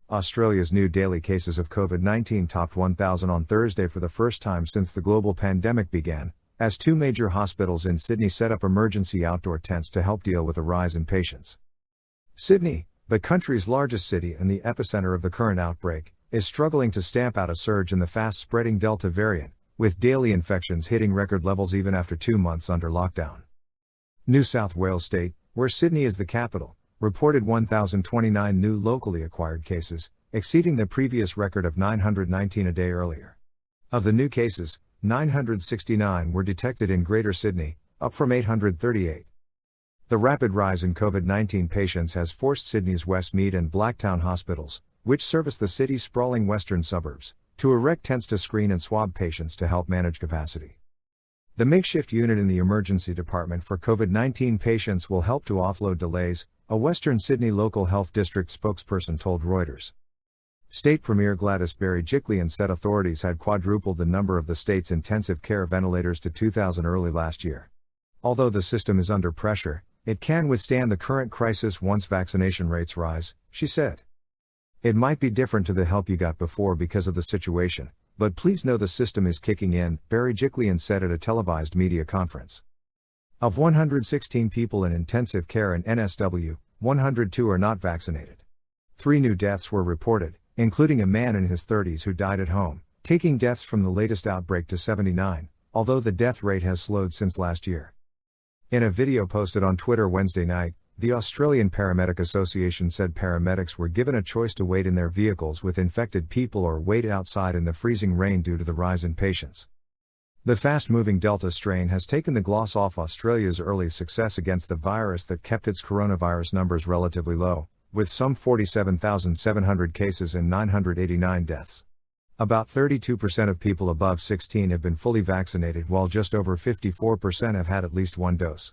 Australia's new daily cases of COVID-19 topped 1,000 on Thursday for the first time since the global pandemic began, as two major hospitals in Sydney set up emergency outdoor tents to help deal with a rise in patients. Sydney, the country's largest city and the epicenter of the current outbreak, is struggling to stamp out a surge in the fast-spreading Delta variant, with daily infections hitting record levels even after 2 months under lockdown. New South Wales State, where Sydney is the capital, reported 1,029 new locally acquired cases, exceeding the previous record of 919 a day earlier. Of the new cases, 969 were detected in Greater Sydney, up from 838. The rapid rise in COVID-19 patients has forced Sydney's Westmead and Blacktown hospitals, which service the city's sprawling western suburbs, to erect tents to screen and swab patients to help manage capacity. The makeshift unit in the emergency department for COVID-19 patients will help to offload delays, a Western Sydney local health district spokesperson told Reuters. State Premier Gladys Berejiklian said authorities had quadrupled the number of the state's intensive care ventilators to 2,000 early last year. Although the system is under pressure, it can withstand the current crisis once vaccination rates rise, she said. It might be different to the help you got before because of the situation, but please know the system is kicking in, Berejiklian said at a televised media conference. Of 116 people in intensive care in NSW, 102 are not vaccinated. 3 new deaths were reported, including a man in his 30s who died at home, taking deaths from the latest outbreak to 79, although the death rate has slowed since last year. In a video posted on Twitter Wednesday night, the Australian Paramedic Association said paramedics were given a choice to wait in their vehicles with infected people or wait outside in the freezing rain due to the rise in patients. The fast-moving Delta strain has taken the gloss off Australia's early success against the virus that kept its coronavirus numbers relatively low, with some 47,700 cases and 989 deaths. About 32% of people above 16 have been fully vaccinated while just over 54% have had at least one dose.